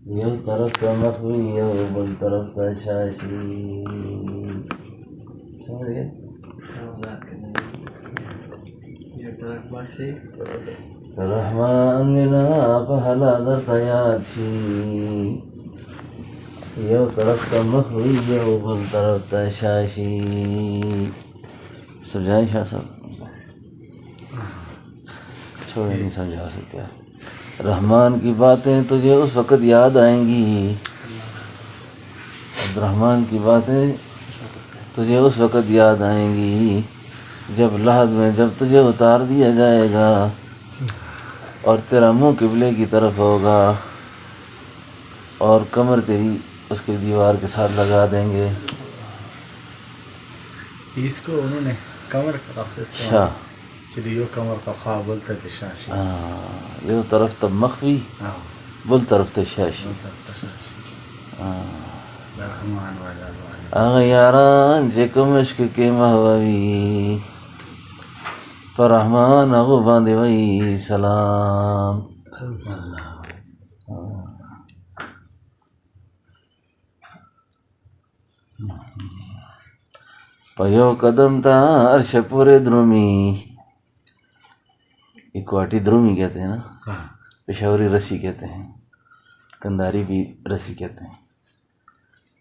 You طرف کا مخوی you بل طرف کا شاشی. سمجھ گئے؟ رحمان منا پہلا درتا یاد شی. یو طرف کا مخوی یو بل طرف کا شاشی. سمجھائیں شاہ صاحب؟ چھوڑے نہیں سمجھا سکتے. رحمان کی باتیں تجھے اس وقت یاد آئیں گی. عبد الرحمن کی باتیں تجھے اس وقت یاد آئیں گی جب لحد میں جب تجھے اتار دیا جائے گا اور تیرا منہ قبلے کی طرف ہوگا اور کمر تیری اس کے دیوار کے ساتھ لگا دیں گے. اس کو انہوں نے کمر کا لفظ استعمال چلیو کمر کا خواب بولتا ہے شاشی. یہ طرف تب مخفی بل طرف تے شاشی. رحمان والا آغا یاران چکم عشق کے محوی پر رحمان اغو باندے وی سلام. پیو قدم تا عرش پورے درومی. یہ کوٹی درومی کہتے ہیں نا، پشاوری رسی کہتے ہیں، کنداری بھی رسی کہتے ہیں.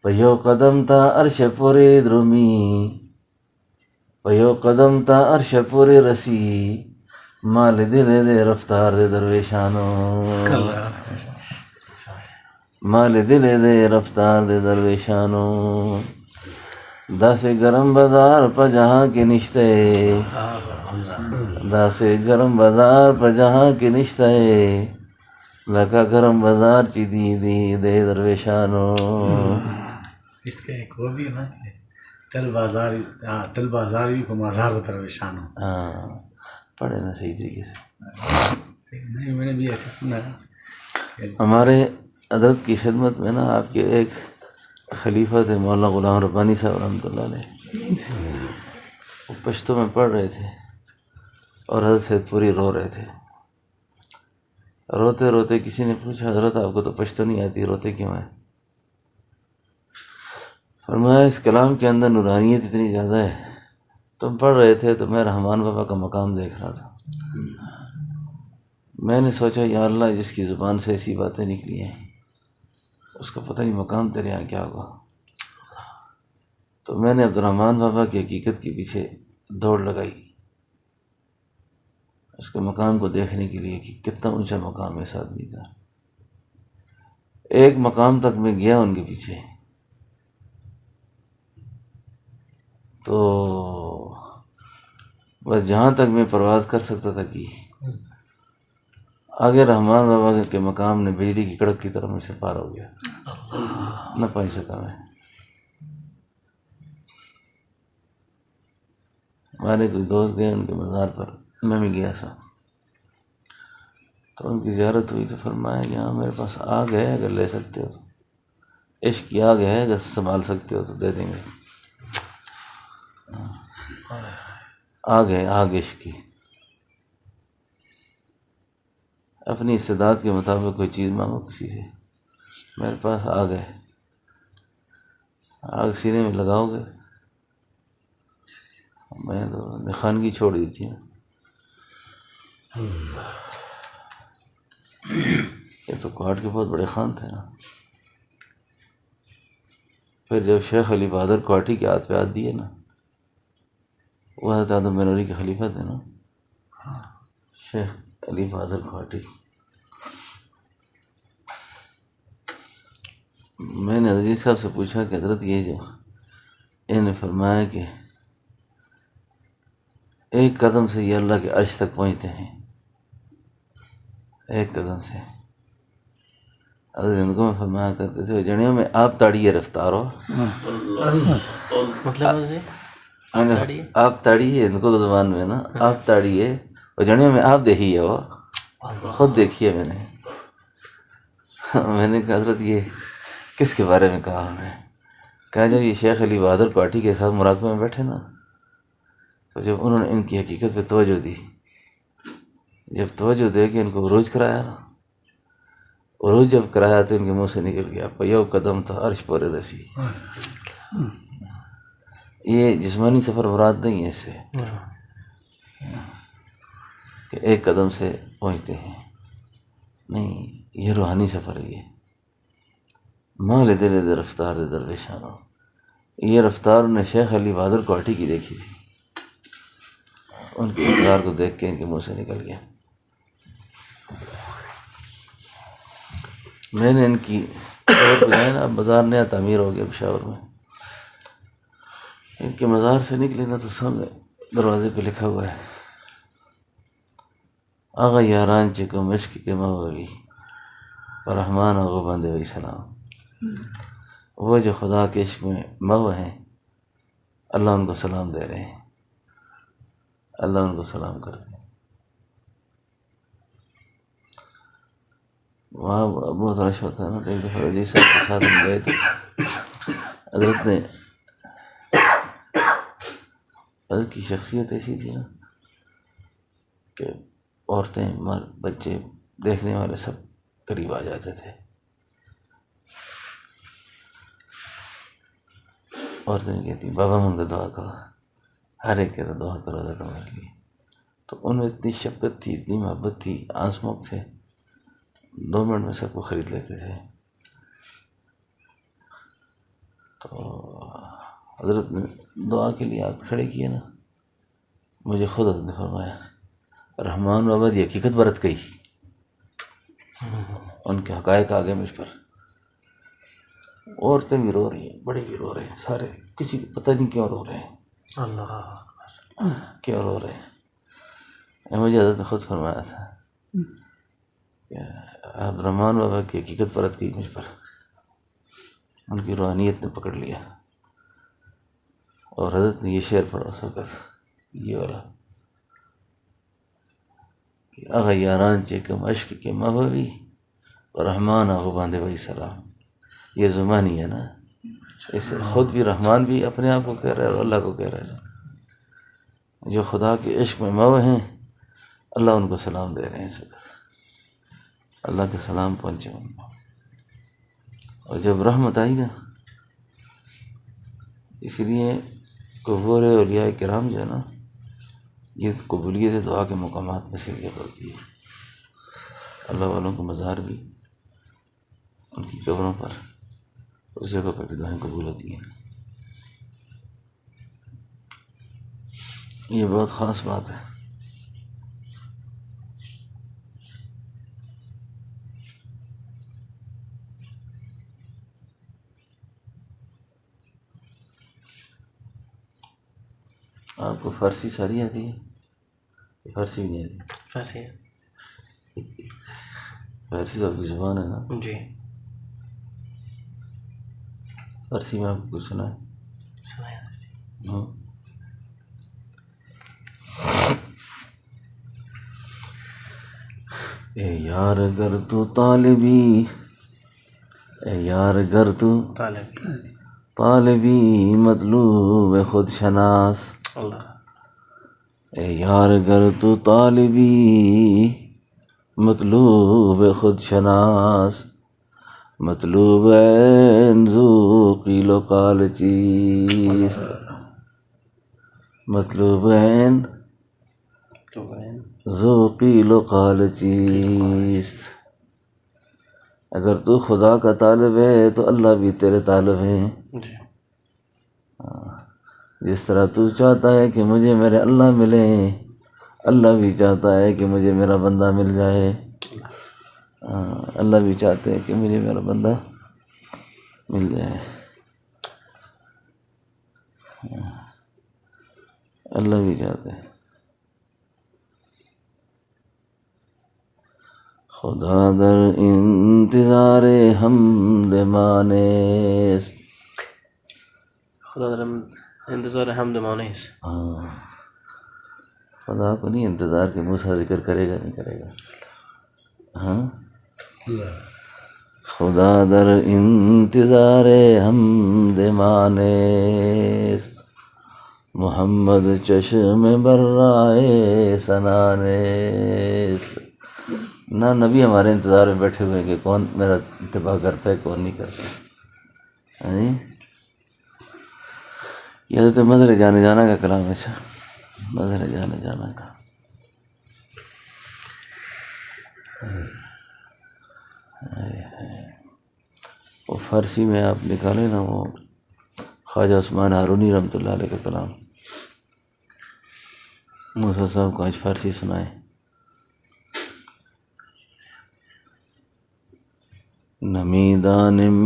پیو قدم تا عرش پورے درومی، پیو قدم تا عرش پورے رسی، مال دل دے رفتار دے درویشانو، مال دل دے رفتار دے درویشانو. دا سے گرم بازار پا جہاں کے نشتے، دا سے گرم بازار پا جہاں کے نشتے، لکا گرم بازار چی دی دی دے درویشانو. اس کا ایک وہ بھی نا کہ تل بازاری کو مزار درویشان ہو. پڑھے نا صحیح طریقے سے. نہیں میں نے بھی ایسے سنا ہے. ہمارے حضرت کی خدمت میں نا آپ کے ایک خلیفہ تھے مولانا غلام ربانی صاحب رحمۃ اللہ علیہ. وہ پشتو میں پڑھ رہے تھے اور حضرت سید پوری رو رہے تھے. روتے روتے کسی نے پوچھا حضرت آپ کو تو پشتو نہیں آتی، روتے کیوں ہیں؟ فرمایا اس کلام کے اندر نورانیت اتنی زیادہ ہے، تم پڑھ رہے تھے تو میں رحمان بابا کا مقام دیکھ رہا تھا. میں نے سوچا یا اللہ جس کی زبان سے ایسی باتیں نکلی ہیں اس کا پتہ نہیں مقام تیرے یہاں کیا ہوگا. تو میں نے عبد الرحمن بابا کی حقیقت کے پیچھے دوڑ لگائی اس کے مقام کو دیکھنے کے لیے کہ کتنا اونچا مقام ہے اس آدمی کا. ایک مقام تک میں گیا ان کے پیچھے، تو بس جہاں تک میں پرواز کر سکتا تھا کہ آگے رحمان بابا کے مقام نے بجلی کی کڑک کی طرح مجھ سے پار ہو گیا، نہ پہنچ سکا میں. ہمارے کوئی دوست گئے ان کے مزار پر، میں بھی گیا تھا، تو ان کی زیارت ہوئی تو فرمایا کہ ہاں میرے پاس آگ ہے، اگر لے سکتے ہو تو، عشق کی آگ ہے، اگر سنبھال سکتے ہو تو دے دیں گے. آگ ہے، آگ عشق کی. اپنی استعداد کے مطابق کوئی چیز مانگو کسی سے. میرے پاس آگ ہے، آگ سینے میں لگاؤ گے. میں تو خانگی چھوڑ دی تھی. یہ تو کوہاٹ کے بہت بڑے خان تھے نا. پھر جب شیخ علی بہادر کوہاٹی کے ہاتھ پہ ہاتھ دیے نا، وہ حضرت آدم بنوری کے خلیفہ تھے نا، شیخ علی بہادر کوہاٹی. میں نے حضرت صاحب سے پوچھا کہ حضرت یہ جو انہوں نے فرمایا کہ ایک قدم سے یہ اللہ کے عرش تک پہنچتے ہیں، ایک قدم سے. حضرت ان کو میں فرمایا کرتے تھے جڑیوں میں آپ تاڑیے رفتار ہو. مطلب آپ تاڑیے ان کو زبان میں نا، آپ تاڑیے اور جڑیوں میں آپ دیکھیے ہو، خود دیکھیے. میں نے کہا حضرت یہ کس کے بارے میں کہا؟ ہم نے کہا جب یہ شیخ علی بہادر کوہاٹی کے ساتھ مراقبے میں بیٹھے نا، تو جب انہوں نے ان کی حقیقت پہ توجہ دی، جب توجہ دے کے ان کو عروج کرایا نا، عروج جب کرایا تو ان کے منہ سے نکل گیا پیو قدم تھا عرش پر رسی. یہ جسمانی سفر مراد نہیں ہے اس سے کہ ایک قدم سے پہنچتے ہیں، نہیں، یہ روحانی سفر ہے. یہ مال دل رفتار درویشانو، یہ رفتار نے شیخ علی بہادر کوٹھی کی دیکھی تھی، ان کے اقرار کو دیکھ کے ان کے منہ سے نکل گیا. میں نے ان کی نا بازار نیا تعمیر ہو گیا پشاور میں، ان کے مزار سے نکلے نا تو سامنے دروازے پہ لکھا ہوا ہے آغا یاران چکم عشق کے موی رحمان آغا بندے وی سلام. وہ جو خدا کے عشق میں مو ہیں اللہ ان کو سلام دے رہے ہیں، اللہ ان کو سلام کرتے ہیں. وہاں بہت رش ہوتا ہے نا. ایک دفعہ رضی صاحب کے ساتھ ہم گئے تو حضرت کی شخصیت ایسی تھی نا کہ عورتیں بچے دیکھنے والے سب قریب آ جاتے تھے. عورتیں کہتی بابا منگا دعا کرو، ہر ایک کہتا دعا کرو تھا تمہارے لیے. تو ان میں اتنی شفقت تھی، اتنی محبت تھی، آنسمک تھے، 2 منٹ میں سب کو خرید لیتے تھے. تو حضرت نے دعا کے لیے ہاتھ کھڑے کیے نا، مجھے خود حضرت نے فرمایا رحمان بابا دی حقیقت برت گئی. ان کے حقائق آ گئے مجھ پر. عورتیں بھی رو رہی ہیں، بڑے بھی رو رہے ہیں، سارے، کسی کو پتہ نہیں کیوں رو رہے ہیں، اللہ اکبر، کیوں رو رہے ہیں. مجھے حضرت نے خود فرمایا تھا کہ عبد الرحمن بابا کی حقیقت پرت گئی مجھ پر، ان کی روحانیت نے پکڑ لیا. اور حضرت نے یہ شعر پڑھا اس وقت، یہ والا کہ اغا یاران چکم عشق کے محوی رحمان آغا باندے وہی سلام. یہ زمانی ہے نا، اس سے خود بھی رحمان بھی اپنے آپ کو کہہ رہا ہے اور اللہ کو کہہ رہا ہے. جو خدا کے عشق میں مو ہیں اللہ ان کو سلام دے رہے ہیں. اس وقت اللہ کے سلام پہنچے ان کو. اور جب رحمت آئی نا، اس لیے قبور اولیاء کرام جو ہے نا، یہ قبولیت دعا کے مقامات میں سے ایک ہوتی ہے. اللہ والوں کو مزار بھی، ان کی قبروں پر، اس جگہ پر بھی دعائیں قبول ہوتی ہیں. یہ بہت خاص بات ہے. آپ کو فارسی ساری آتی ہے کہ فارسی بھی نہیں آتی؟ فارسی ہے فارسی تو آپ کی زبان ہے نا. جی، فارسی میں آپ کو کچھ سنا ہے؟ سنایا جی. ہاں. اے یار گر تو طالبی، اے یار گر تو طالب، طالبی مطلوب خود شناس. اللہ، اے یار گر تو طالبی مطلوب خود شناس، مطلوب عین ذو قیل و قال چیز، مطلوب عین تو بہن ذو قیل و قال چیز. اگر تو خدا کا طالب ہے تو اللہ بھی تیرے طالب ہیں. جی، جس طرح تو چاہتا ہے کہ مجھے میرے اللہ ملیں، اللہ بھی چاہتا ہے کہ مجھے میرا بندہ مل جائے. اللہ بھی چاہتے ہیں کہ مجھے میرا بندہ مل جائے. اللہ بھی چاہتے ہیں. خدا در انتظار حمد مانست. خدا درم انتظار حمد مانیس. ہاں، خدا کو نہیں انتظار کہ موسیٰ ذکر کرے گا نہیں کرے گا. ہاں، خدا در انتظار حمد مانست، محمد چشم برائے سنانست، نہ نبی ہمارے انتظار میں بیٹھے ہوئے ہیں کہ کون میرا اتباع کرتا ہے کون نہیں کرتا. ہاں جی یہ تو مدر جانے جانا کا کلام ہے. اچھا مدر جانے جانا کا وہ فارسی میں آپ نکالے نا وہ خواجہ عثمان ہارونی رحمۃ اللہ علیہ کا کلام. موسیٰ صاحب کو آج فارسی سنائے. نمی دانم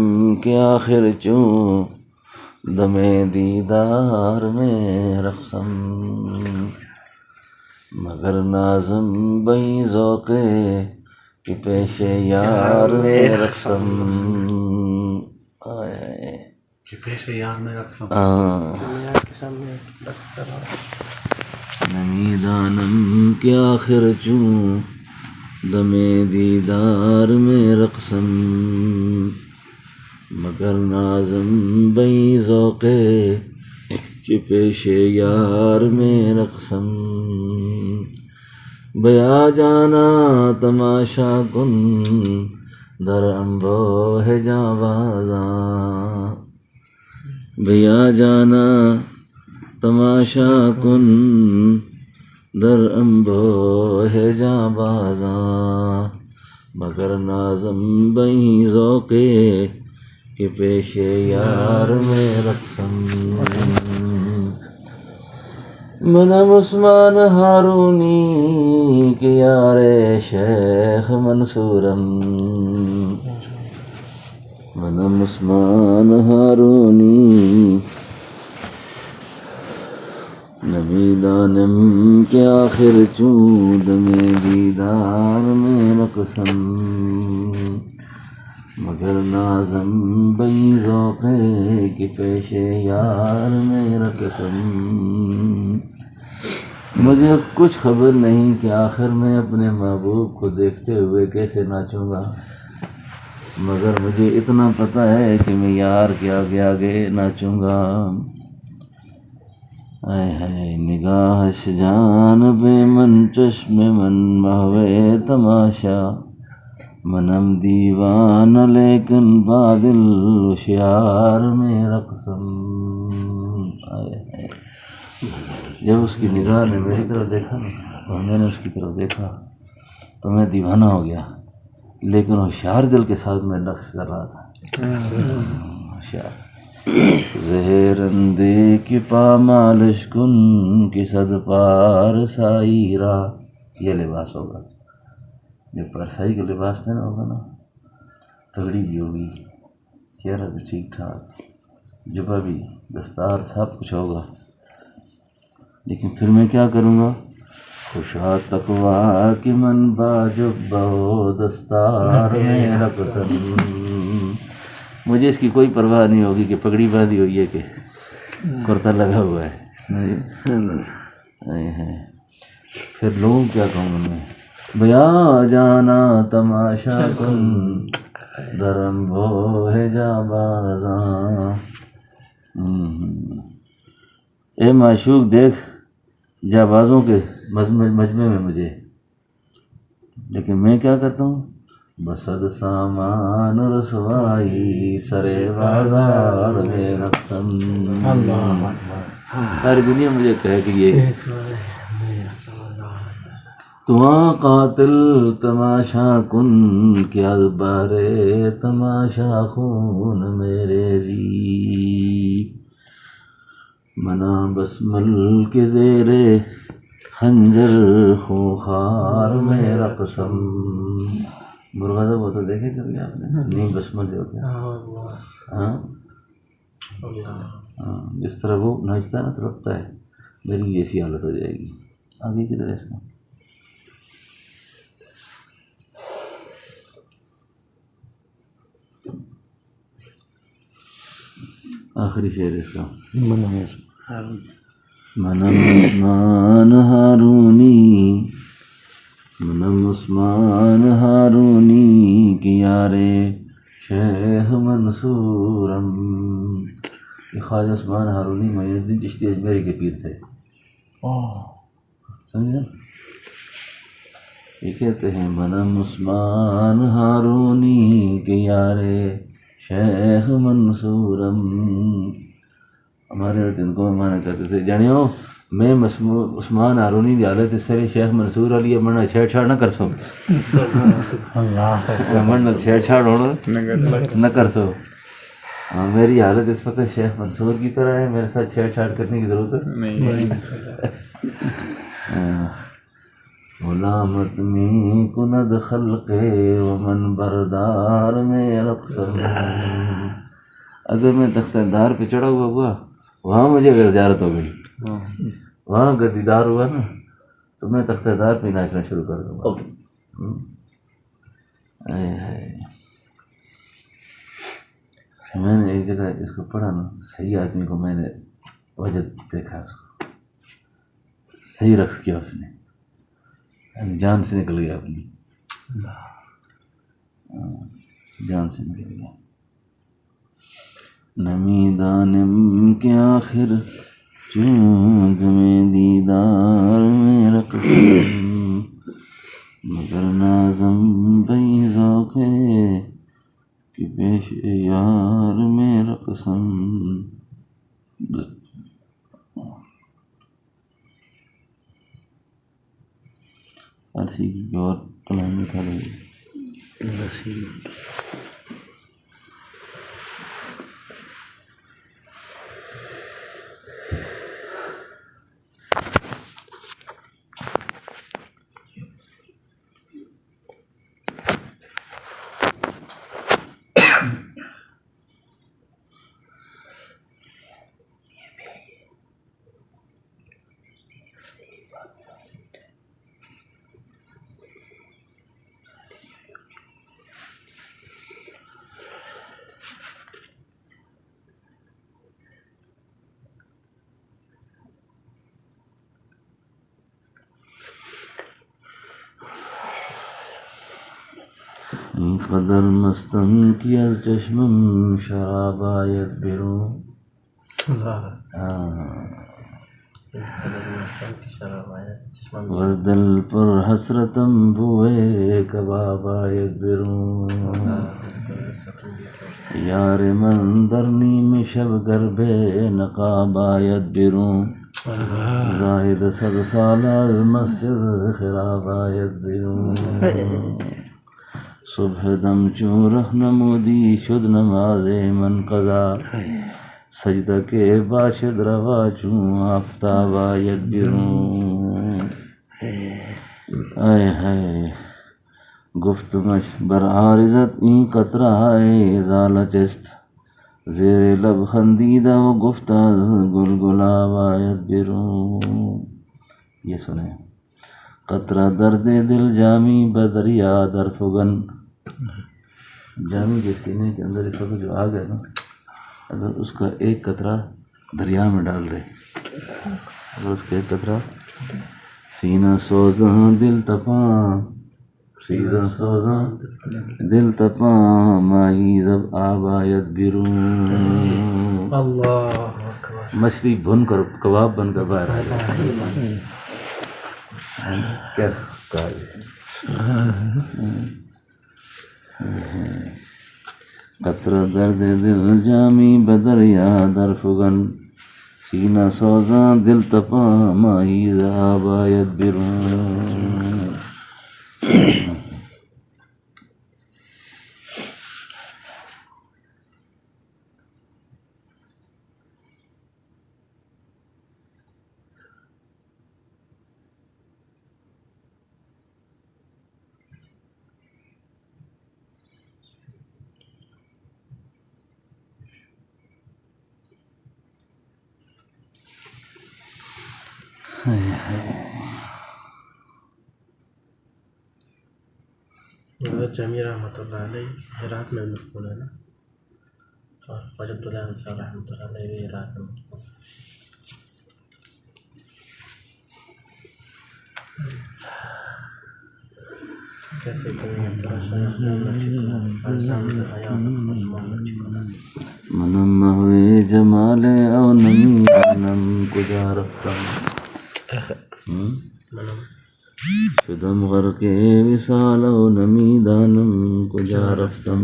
کے آخر چوں دم دیدار میں رقصم مگر نازم بئی ذوقے کہ پیش یار میں رقصم. کہ پیش یار میں رقصم. دنیا کے سامنے رقص کر رہا ہوں. نمی دانم کے آخر چوں دم دیدار میں رقصم مگر نازم بئی ذوقے کہ پیش یار میں رقصم. بیا جانا تماشا کن در انبوہ جاں بازاں. بیا جانا تماشا کن در انبوہ جاں بازاں مگر نازم بئی ذوقے کہ پیش یار میں رقصم. منم عثمان ہارونی کہ یار شیخ منصورم. منم عثمان ہارونی نمی دانم کے آخر چوں دم دیدار میں رقصم مگر نازم بئی ذوقے کہ پیش یار میں رقصم. مجھے کچھ خبر نہیں کہ آخر میں اپنے محبوب کو دیکھتے ہوئے کیسے ناچوں گا، مگر مجھے اتنا پتہ ہے کہ میں یار کے آگے آگے ناچوں گا. اے ہے نگاہش جانب من چشم من محو تماشا منم دیوان لیکن بادل ہوشیار میں رقصم. جب اس کی نگاہ نے میری طرف دیکھا نا اور میں نے اس کی طرف دیکھا تو میں دیوانہ ہو گیا، لیکن ہوشیار دل کے ساتھ میں رقص کر رہا تھا. ہوشیار زہر اندے کی پامالش کن کی صد پار سائرہ. یہ لباس ہوگا جو پرسائی کا لباس پہنا ہوگا نا، پگڑی بھی ہوگی، چہرہ بھی ٹھیک ٹھاک، جبہ بھی، دستار، سب کچھ ہوگا، لیکن پھر میں کیا کروں گا؟ خوشا تقوا کی من باجب بہو دستار میں رقصم. مجھے اس کی کوئی پرواہ نہیں ہوگی کہ پگڑی باندھی ہوئی ہے کہ کرتا لگا ہوا ہے. پھر لوگوں کیا کہوں میں؟ بیا جانا تماشا کن درم بوہ جا بازاں. اے معشوق دیکھ جابازوں کے مجمع میں مجھے، لیکن میں کیا کرتا ہوں؟ بسد سامان رسوائی سرے بازار میں رقصم. ساری دنیا مجھے کہے کہ یہ تواں قاتل تماشا کن کیا بارے تماشا خون میرے زی. منا بسمل کے زیرے خنجر خوخار میں رقصم. مرغزہ وہ تو دیکھے کبھی آپ نے؟ نہیں بسمل جو ہوتے ہیں، ہاں جس طرح وہ ناچتا ہے نا تو لگتا ہے میری ایسی حالت ہو جائے گی. آگے کی طرح اس کا آخری شعر اس کا. منم عثمان ہارونی، منم عثمان ہارونی کی یارے شیخ منصورم. یہ خواجہ عثمان ہارونی معین الدین چشتی اجمیری کے پیر تھے، سمجھے؟ یہ کہتے ہیں منم عثمان ہارونی کے یارے شیخ منصورم. ہمارے ان کو مانا کرتے تھے جانیو میں عثمان ہارونی دی حالت اس سے شیخ منصور علی امن چھیڑ چھاڑ نہ کر سو. امن چھیڑ چھاڑ ہونا نہ کر سو. میری حالت اس وقت شیخ منصور کی طرح ہے, میرے ساتھ چھیڑ چھاڑ کرنے کی ضرورت نہیں. غلامت میں کند خلق ومن بردار میں رقصم. اگر میں تختہ دار پہ چڑھا ہوا وہاں مجھے اگر زیارت ہو گئی, وہاں اگر دیدار ہوا نا تو میں تختہ دار پہ ناچنا شروع کر دوں گا. میں نے ایک جگہ اس کو پڑھا نا, صحیح آدمی کو میں نے وجہ دیکھا, اس کو صحیح رقص کیا اس نے, جان سے نکل گیا اپنی, جان سے نکل گیا. نمی دانم کے آخر چونج میں دیدار میں رقص, مگر نازم بئی ذوق کہ پیش یار میں رقصم. فارسی کی اور کلام میں کھا لیں. قدر مستم کی از چشمم شراب آید بیرون. وز دل پر حسرتم بوئے کباب آید بیرون. یار من در نیم شب گربه نقاب آید بیرون. زاهد صد سال از مسجد خراب آید بیرون. صبح دم چون رهنمودی شد نماز من قضا. سجدہ کے باشد روا چون آفتاب آید بیرون. آئے ہائے گفتمش بر عارضت این قطرہ ازالہ چست. زیر لب خندیدہ و گفتہ گل گلاب آید بیرون. یہ سنیں قطرہ درد دل جامی بدریا در فگن. جامی کے سینے کے اندر اس وقت جو آگ ہے نا, اگر اس کا ایک قطرہ دریا میں ڈال دے, اگر اس کا ایک قطرہ سینہ سوزاں دل تپاں, سینہ سوزاں دل تپاں ماہی زب آب آید بیرون. مچھلی بھن کر کباب بن کر باہر آ جائے. کیا کہا قطرہ درد دل جامی بدریا در فگن. سینہ سوزاں دل تپاں ماہی زب آید بیرون. جامی رحمۃ اللہ علیہ ہرات میں مقبول ہے نا, اور وجب اللہ صاحب رحمۃ اللہ علیہ بھی ہرات میں مقبول. کیسے منم ہوئے جمال او نمی نم کجا رفتم. شدم غرق وصال و نمیدانم کجا رفتم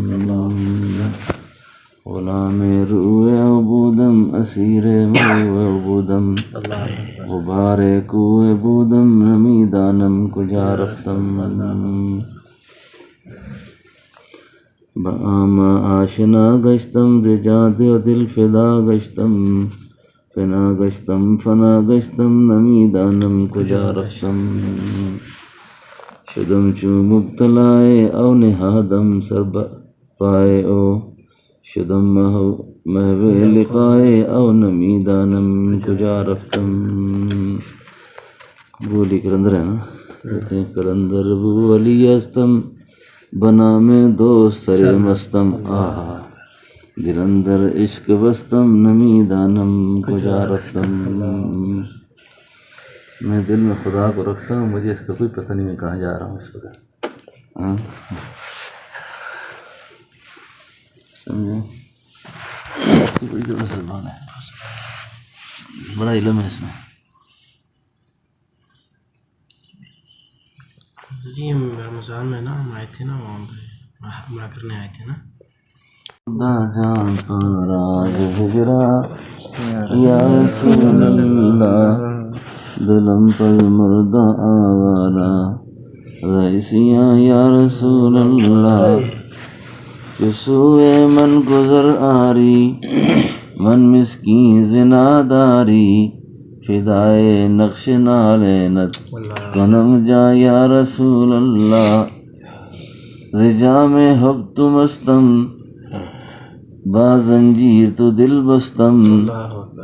غلام روح عبودم اسیر مو عبودم غبار کوہ بودم نمیدانم کجا رفتم بآما آشنا گشتم ز جاد و دل فدا گشتم فنا گشتم فنا گشتم نمیدانم کجا رفتم شدم چو مبتلائے او نہادم سر پائے او شدم محو لقائے او نمیدانم کجا رفتم بولی کلندر ہے نا کہتے ہیں کلندر بو علی استم بنا میں دوست سر مستم آہا دل اندر عشق بستم نمیدانم کجا رفتم میں دل میں خدا کو رکھتا ہوں مجھے اس کا کوئی پتہ نہیں میں کہاں جا رہا ہوں اس وقت سمجھے ایسی بڑی زبردست زبان ہے بڑا علم ہے اس میں جی ہم رمضان میں نا ہم آئے تھے نا وہاں پہ حملہ کرنے آئے تھے نا خدا جان کا راز ہجرا یا رسول اللہ دلم پر مردہ آوارا غیسیاں یا رسول اللہ چسوئے من گزر آری من مسکین زناداری فدائے نقش نالینت کنم جا یا رسول اللہ زجا میں حب تو مستم با زنجیر تو دل بستم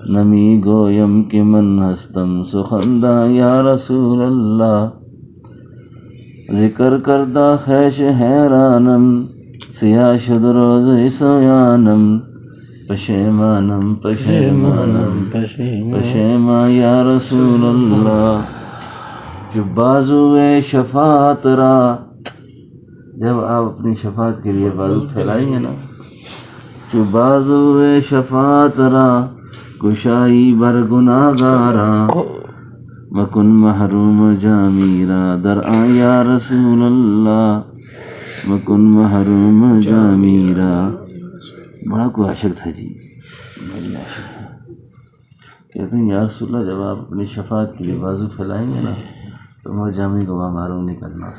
نمی گویم کہ من ہستم سخندہ یا رسول اللہ ذکر کردہ خیش حیرانم سیاہ شد روز سیانم پشیمانم پشیمانم پشیما یا رسول اللہ جو بازوئے شفاعت را جب آپ اپنی شفاعت کے لیے بازو پھیلائیں گے نا جو بازوئے شفاعت را کشائی بر گناہگارا مکن محروم جامیرا در آ یا رسول اللہ مکن محروم جامیرا بڑا کوئی عاشق تھا جی بڑی عاشق تھا کہتے ہیں یا رسول اللہ جب آپ اپنی شفاعت کے لیے بازو پھیلائیں گے نا تو میں جامی کو وہاں معلوم نہیں کرنا